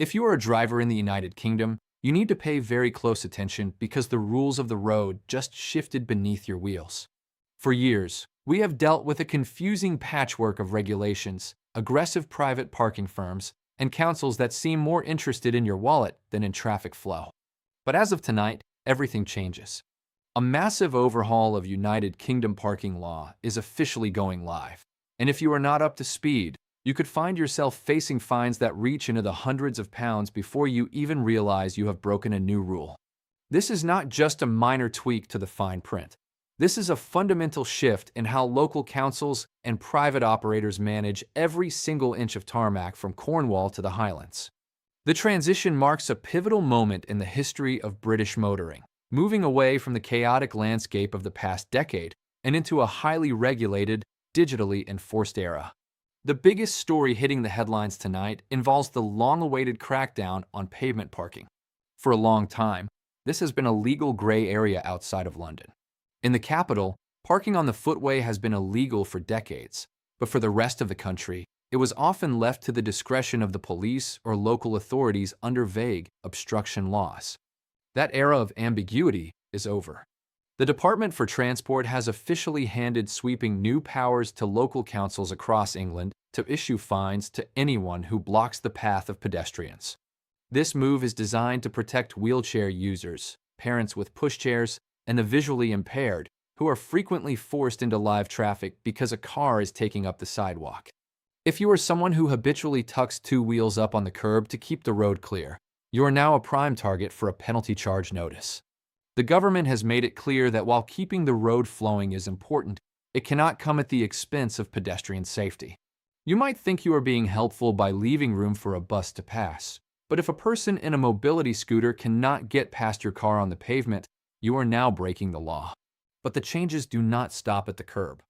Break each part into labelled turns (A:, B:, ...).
A: If you are a driver in the United Kingdom, you need to pay very close attention because the rules of the road just shifted beneath your wheels. For years, we have dealt with a confusing patchwork of regulations, aggressive private parking firms, and councils that seem more interested in your wallet than in traffic flow. But as of tonight, everything changes. A massive overhaul of United Kingdom parking law is officially going live, and if you are not up to speed, you could find yourself facing fines that reach into the hundreds of pounds before you even realize you have broken a new rule. This is not just a minor tweak to the fine print. This is a fundamental shift in how local councils and private operators manage every single inch of tarmac from Cornwall to the Highlands. The transition marks a pivotal moment in the history of British motoring, moving away from the chaotic landscape of the past decade and into a highly regulated, digitally enforced era. The biggest story hitting the headlines tonight involves the long-awaited crackdown on pavement parking. For a long time, this has been a legal gray area outside of London. In the capital, parking on the footway has been illegal for decades, but for the rest of the country, it was often left to the discretion of the police or local authorities under vague obstruction laws. That era of ambiguity is over. The Department for Transport has officially handed sweeping new powers to local councils across England to issue fines to anyone who blocks the path of pedestrians. This move is designed to protect wheelchair users, parents with pushchairs, and the visually impaired, who are frequently forced into live traffic because a car is taking up the sidewalk. If you are someone who habitually tucks two wheels up on the curb to keep the road clear, you are now a prime target for a penalty charge notice. The government has made it clear that while keeping the road flowing is important, it cannot come at the expense of pedestrian safety. You might think you are being helpful by leaving room for a bus to pass, but if a person in a mobility scooter cannot get past your car on the pavement, you are now breaking the law. But the changes do not stop at the curb.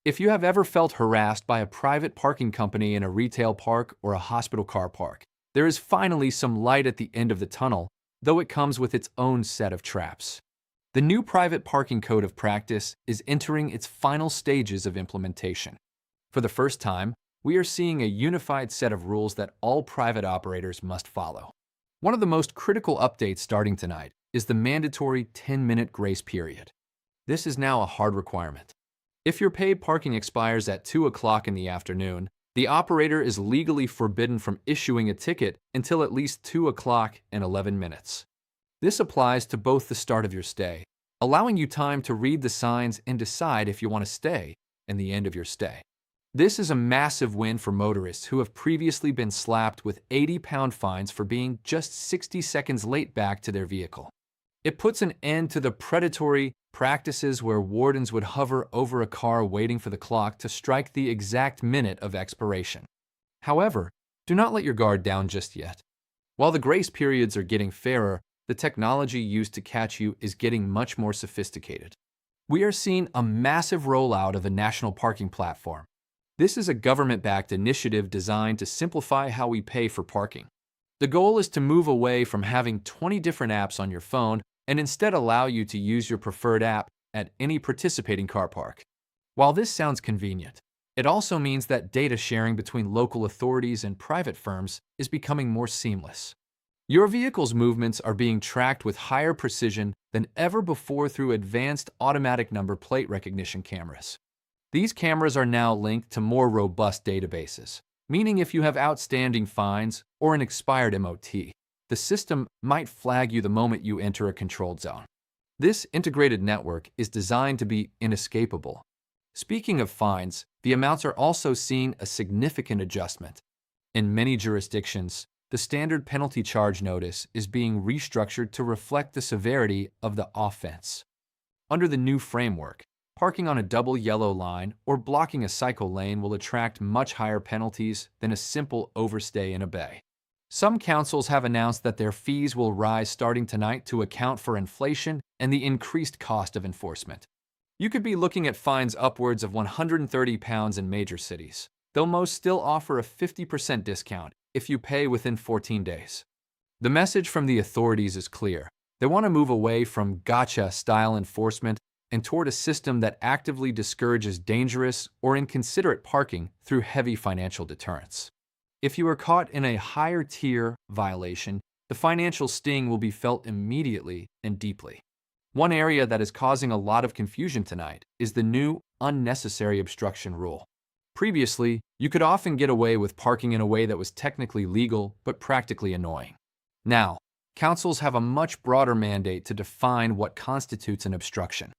A: If you have ever felt harassed by a private parking company in a retail park or a hospital car park, there is finally some light at the end of the tunnel, though it comes with its own set of traps. The new private parking code of practice is entering its final stages of implementation. For the first time, we are seeing a unified set of rules that all private operators must follow. One of the most critical updates starting tonight is the mandatory 10-minute grace period. This is now a hard requirement. If your paid parking expires at 2 o'clock in the afternoon, the operator is legally forbidden from issuing a ticket until at least 2 o'clock and 11 minutes. This applies to both the start of your stay, allowing you time to read the signs and decide if you want to stay, and the end of your stay. This is a massive win for motorists who have previously been slapped with 80-pound fines for being just 60 seconds late back to their vehicle. It puts an end to the predatory practices where wardens would hover over a car waiting for the clock to strike the exact minute of expiration. However, do not let your guard down just yet. While the grace periods are getting fairer, the technology used to catch you is getting much more sophisticated. We are seeing a massive rollout of a national parking platform. This is a government-backed initiative designed to simplify how we pay for parking. The goal is to move away from having 20 different apps on your phone and instead allow you to use your preferred app at any participating car park. While this sounds convenient, it also means that data sharing between local authorities and private firms is becoming more seamless. Your vehicle's movements are being tracked with higher precision than ever before through advanced automatic number plate recognition cameras. These cameras are now linked to more robust databases, meaning if you have outstanding fines or an expired MOT, the system might flag you the moment you enter a controlled zone. This integrated network is designed to be inescapable. Speaking of fines, the amounts are also seeing a significant adjustment. In many jurisdictions, the standard penalty charge notice is being restructured to reflect the severity of the offense. Under the new framework, parking on a double yellow line or blocking a cycle lane will attract much higher penalties than a simple overstay in a bay. Some councils have announced that their fees will rise starting tonight to account for inflation and the increased cost of enforcement. You could be looking at fines upwards of £130 in major cities, though most still offer a 50% discount if you pay within 14 days. The message from the authorities is clear. They want to move away from gotcha-style enforcement and toward a system that actively discourages dangerous or inconsiderate parking through heavy financial deterrence. If you are caught in a higher tier violation, the financial sting will be felt immediately and deeply. One area that is causing a lot of confusion tonight is the new unnecessary obstruction rule. Previously, you could often get away with parking in a way that was technically legal but practically annoying. Now, councils have a much broader mandate to define what constitutes an obstruction.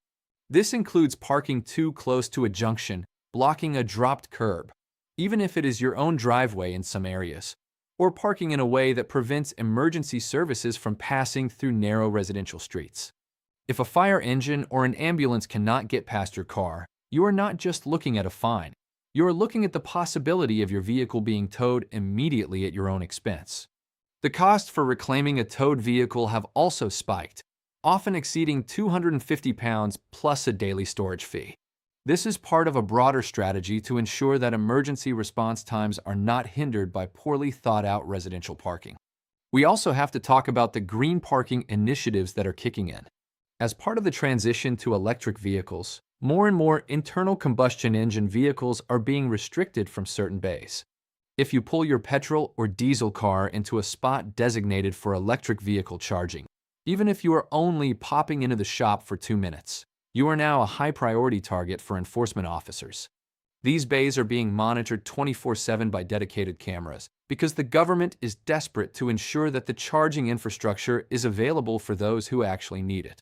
A: This includes parking too close to a junction, blocking a dropped curb, even if it is your own driveway in some areas, or parking in a way that prevents emergency services from passing through narrow residential streets. If a fire engine or an ambulance cannot get past your car, you are not just looking at a fine. You are looking at the possibility of your vehicle being towed immediately at your own expense. The costs for reclaiming a towed vehicle have also spiked, often exceeding £250 plus a daily storage fee. This is part of a broader strategy to ensure that emergency response times are not hindered by poorly thought-out residential parking. We also have to talk about the green parking initiatives that are kicking in. As part of the transition to electric vehicles, more and more internal combustion engine vehicles are being restricted from certain bays. If you pull your petrol or diesel car into a spot designated for electric vehicle charging, even if you are only popping into the shop for 2 minutes, you are now a high-priority target for enforcement officers. These bays are being monitored 24/7 by dedicated cameras because the government is desperate to ensure that the charging infrastructure is available for those who actually need it.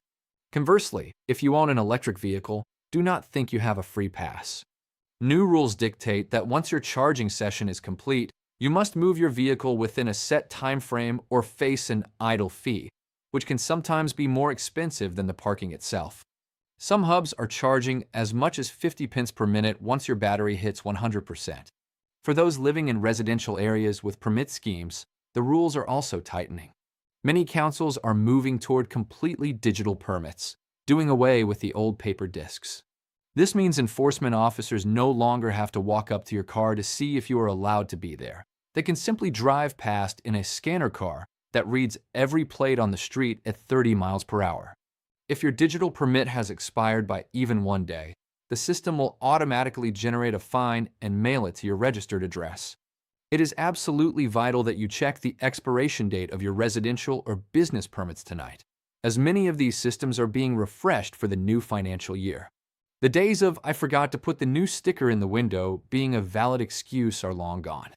A: Conversely, if you own an electric vehicle, do not think you have a free pass. New rules dictate that once your charging session is complete, you must move your vehicle within a set time frame or face an idle fee, which can sometimes be more expensive than the parking itself. Some hubs are charging as much as 50 pence per minute once your battery hits 100%. For those living in residential areas with permit schemes, the rules are also tightening. Many councils are moving toward completely digital permits, doing away with the old paper discs. This means enforcement officers no longer have to walk up to your car to see if you are allowed to be there. They can simply drive past in a scanner car that reads every plate on the street at 30 miles per hour. If your digital permit has expired by even 1 day, the system will automatically generate a fine and mail it to your registered address. It is absolutely vital that you check the expiration date of your residential or business permits tonight, as many of these systems are being refreshed for the new financial year. The days of "I forgot to put the new sticker in the window" being a valid excuse are long gone.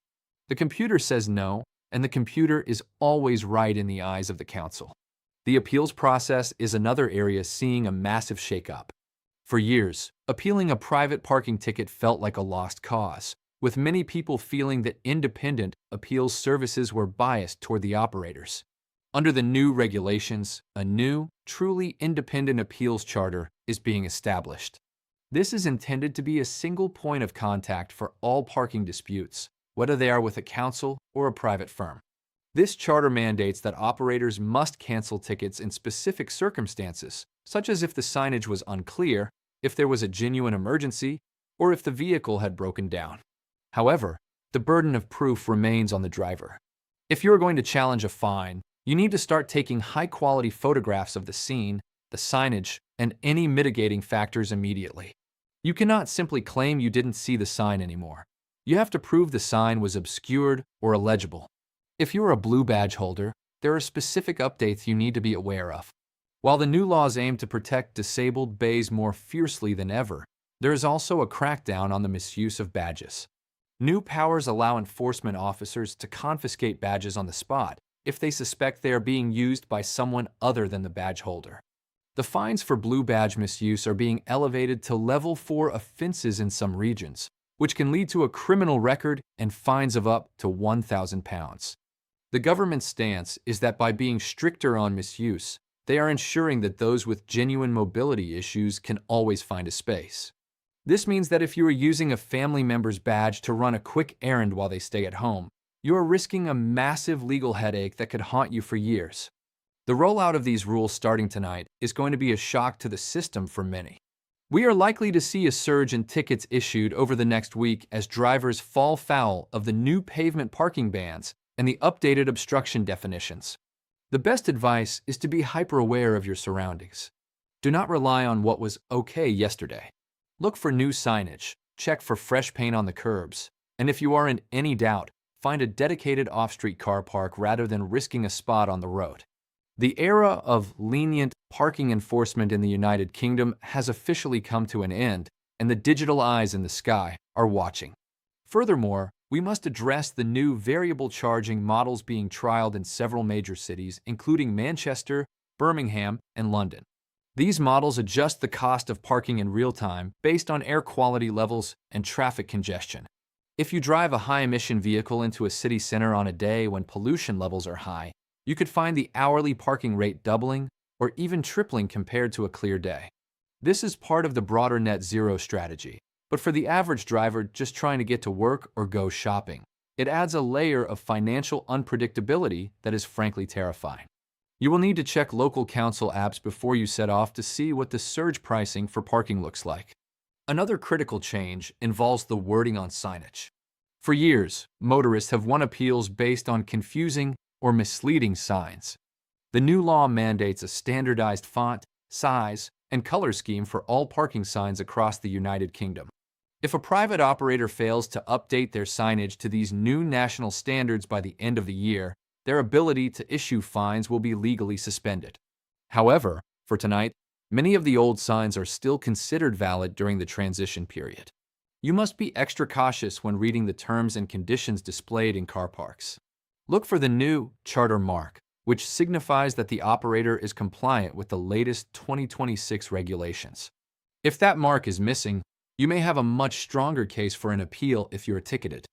A: The computer says no, and the computer is always right in the eyes of the council. The appeals process is another area seeing a massive shakeup. For years, appealing a private parking ticket felt like a lost cause, with many people feeling that independent appeals services were biased toward the operators. Under the new regulations, a new, truly independent appeals charter is being established. This is intended to be a single point of contact for all parking disputes, whether they are with a council or a private firm. This charter mandates that operators must cancel tickets in specific circumstances, such as if the signage was unclear, if there was a genuine emergency, or if the vehicle had broken down. However, the burden of proof remains on the driver. If you're going to challenge a fine, you need to start taking high-quality photographs of the scene, the signage, and any mitigating factors immediately. You cannot simply claim you didn't see the sign anymore. You have to prove the sign was obscured or illegible. If you're a blue badge holder, there are specific updates you need to be aware of. While the new laws aim to protect disabled bays more fiercely than ever, there is also a crackdown on the misuse of badges. New powers allow enforcement officers to confiscate badges on the spot if they suspect they are being used by someone other than the badge holder. The fines for blue badge misuse are being elevated to level 4 offenses in some regions, which can lead to a criminal record and fines of up to £1,000. The government's stance is that by being stricter on misuse, they are ensuring that those with genuine mobility issues can always find a space. This means that if you are using a family member's badge to run a quick errand while they stay at home, you are risking a massive legal headache that could haunt you for years. The rollout of these rules starting tonight is going to be a shock to the system for many. We are likely to see a surge in tickets issued over the next week as drivers fall foul of the new pavement parking bans and the updated obstruction definitions. The best advice is to be hyper-aware of your surroundings. Do not rely on what was okay yesterday. Look for new signage, check for fresh paint on the curbs, and if you are in any doubt, find a dedicated off-street car park rather than risking a spot on the road. The era of lenient parking enforcement in the United Kingdom has officially come to an end, and the digital eyes in the sky are watching. Furthermore, we must address the new variable charging models being trialed in several major cities, including Manchester, Birmingham, and London. These models adjust the cost of parking in real time based on air quality levels and traffic congestion. If you drive a high-emission vehicle into a city center on a day when pollution levels are high, you could find the hourly parking rate doubling or even tripling compared to a clear day. This is part of the broader net zero strategy, but for the average driver just trying to get to work or go shopping, it adds a layer of financial unpredictability that is frankly terrifying. You will need to check local council apps before you set off to see what the surge pricing for parking looks like. Another critical change involves the wording on signage. For years, motorists have won appeals based on confusing or misleading signs. The new law mandates a standardized font, size, and color scheme for all parking signs across the United Kingdom. If a private operator fails to update their signage to these new national standards by the end of the year, their ability to issue fines will be legally suspended. However, for tonight, many of the old signs are still considered valid during the transition period. You must be extra cautious when reading the terms and conditions displayed in car parks. Look for the new charter mark, which signifies that the operator is compliant with the latest 2026 regulations. If that mark is missing, you may have a much stronger case for an appeal if you're ticketed.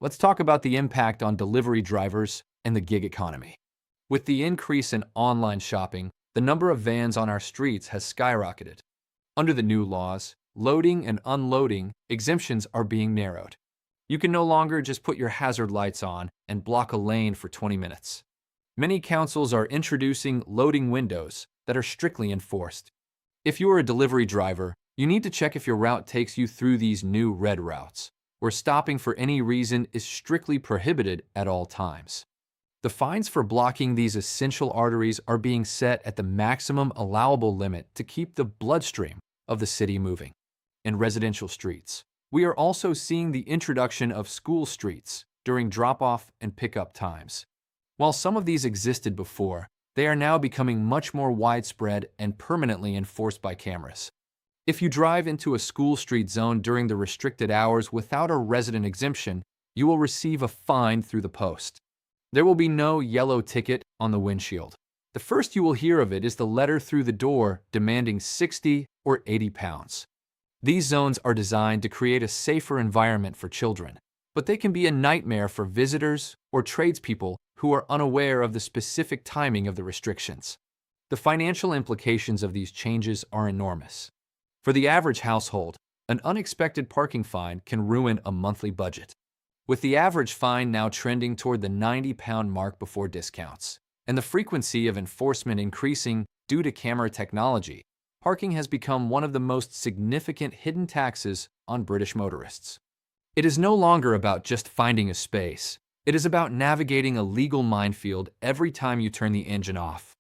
A: Let's talk about the impact on delivery drivers and the gig economy. With the increase in online shopping, the number of vans on our streets has skyrocketed. Under the new laws, loading and unloading exemptions are being narrowed. You can no longer just put your hazard lights on and block a lane for 20 minutes. Many councils are introducing loading windows that are strictly enforced. If you are a delivery driver, you need to check if your route takes you through these new red routes, where stopping for any reason is strictly prohibited at all times. The fines for blocking these essential arteries are being set at the maximum allowable limit to keep the bloodstream of the city moving. In residential streets, we are also seeing the introduction of school streets during drop-off and pickup times. While some of these existed before, they are now becoming much more widespread and permanently enforced by cameras. If you drive into a school street zone during the restricted hours without a resident exemption, you will receive a fine through the post. There will be no yellow ticket on the windshield. The first you will hear of it is the letter through the door demanding 60 or 80 pounds. These zones are designed to create a safer environment for children, but they can be a nightmare for visitors or tradespeople who are unaware of the specific timing of the restrictions. The financial implications of these changes are enormous. For the average household, an unexpected parking fine can ruin a monthly budget. With the average fine now trending toward the £90 mark before discounts, and the frequency of enforcement increasing due to camera technology, parking has become one of the most significant hidden taxes on British motorists. It is no longer about just finding a space. It is about navigating a legal minefield every time you turn the engine off.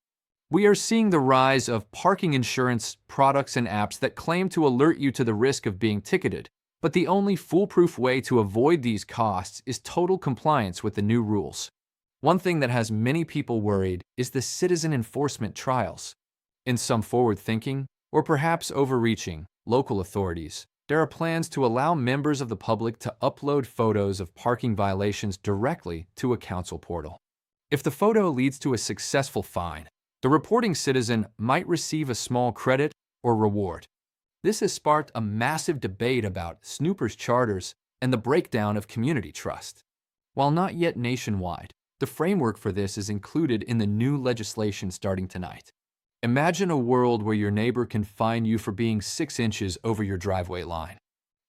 A: We are seeing the rise of parking insurance products and apps that claim to alert you to the risk of being ticketed, but the only foolproof way to avoid these costs is total compliance with the new rules. One thing that has many people worried is the citizen enforcement trials. In some forward-thinking, or perhaps overreaching, local authorities, there are plans to allow members of the public to upload photos of parking violations directly to a council portal. If the photo leads to a successful fine, the reporting citizen might receive a small credit or reward. This has sparked a massive debate about snoopers' charters and the breakdown of community trust. While not yet nationwide, the framework for this is included in the new legislation starting tonight. Imagine a world where your neighbor can fine you for being 6 inches over your driveway line.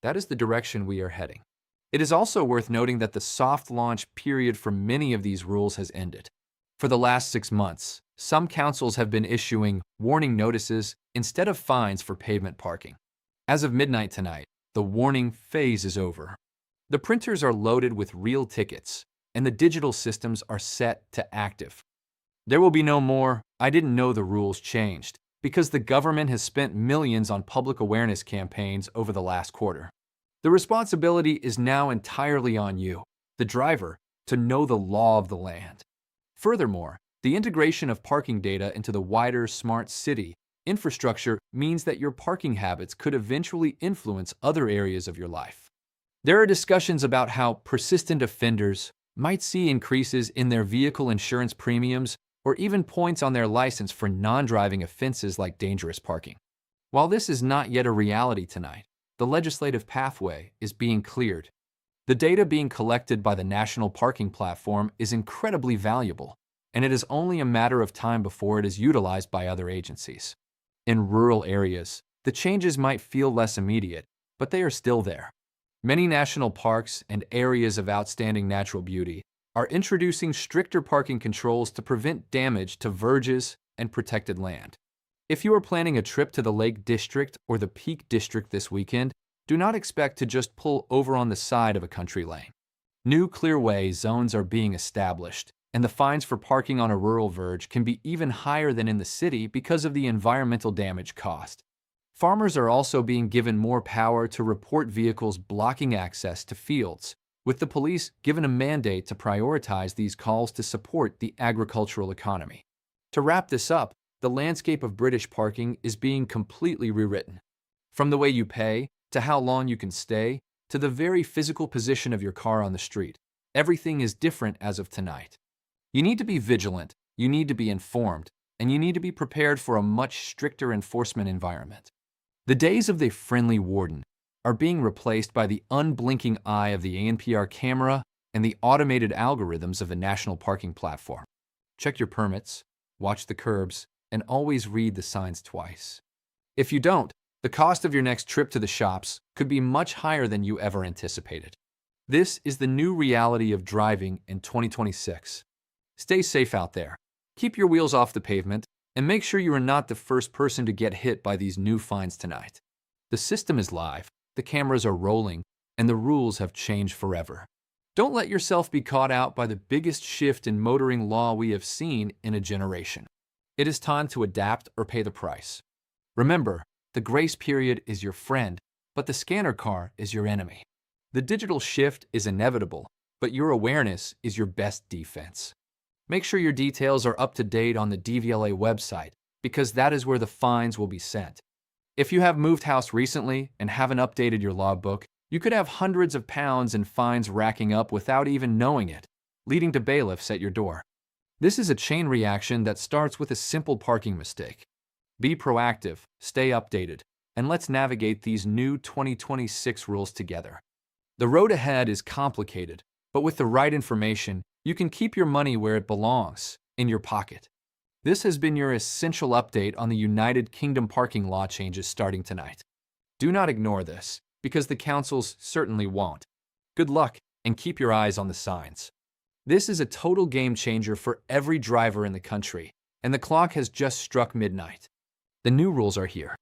A: That is the direction we are heading. It is also worth noting that the soft launch period for many of these rules has ended. For the last 6 months, some councils have been issuing warning notices instead of fines for pavement parking. As of midnight tonight, the warning phase is over. The printers are loaded with real tickets, and the digital systems are set to active. There will be no more, "I didn't know the rules changed," because the government has spent millions on public awareness campaigns over the last quarter. The responsibility is now entirely on you, the driver, to know the law of the land. Furthermore, the integration of parking data into the wider smart city infrastructure means that your parking habits could eventually influence other areas of your life. There are discussions about how persistent offenders might see increases in their vehicle insurance premiums or even points on their license for non-driving offenses like dangerous parking. While this is not yet a reality tonight, the legislative pathway is being cleared. The data being collected by the National Parking Platform is incredibly valuable, and it is only a matter of time before it is utilized by other agencies. In rural areas, the changes might feel less immediate, but they are still there. Many national parks and areas of outstanding natural beauty are introducing stricter parking controls to prevent damage to verges and protected land. If you are planning a trip to the Lake District or the Peak District this weekend, do not expect to just pull over on the side of a country lane. New clearway zones are being established, and the fines for parking on a rural verge can be even higher than in the city because of the environmental damage caused. Farmers are also being given more power to report vehicles blocking access to fields, with the police given a mandate to prioritize these calls to support the agricultural economy. To wrap this up, the landscape of British parking is being completely rewritten. From the way you pay, to how long you can stay, to the very physical position of your car on the street, everything is different as of tonight. You need to be vigilant, you need to be informed, and you need to be prepared for a much stricter enforcement environment. The days of the friendly warden are being replaced by the unblinking eye of the ANPR camera and the automated algorithms of the National Parking Platform. Check your permits, watch the curbs, and always read the signs twice. If you don't, the cost of your next trip to the shops could be much higher than you ever anticipated. This is the new reality of driving in 2026. Stay safe out there. Keep your wheels off the pavement, and make sure you are not the first person to get hit by these new fines tonight. The system is live, the cameras are rolling, and the rules have changed forever. Don't let yourself be caught out by the biggest shift in motoring law we have seen in a generation. It is time to adapt or pay the price. Remember, the grace period is your friend, but the scanner car is your enemy. The digital shift is inevitable, but your awareness is your best defense. Make sure your details are up to date on the DVLA website, because that is where the fines will be sent. If you have moved house recently and haven't updated your logbook, you could have hundreds of pounds in fines racking up without even knowing it, leading to bailiffs at your door. This is a chain reaction that starts with a simple parking mistake. Be proactive, stay updated, and let's navigate these new 2026 rules together. The road ahead is complicated, but with the right information, you can keep your money where it belongs, in your pocket. This has been your essential update on the United Kingdom parking law changes starting tonight. Do not ignore this, because the councils certainly won't. Good luck, and keep your eyes on the signs. This is a total game changer for every driver in the country, and the clock has just struck midnight. The new rules are here.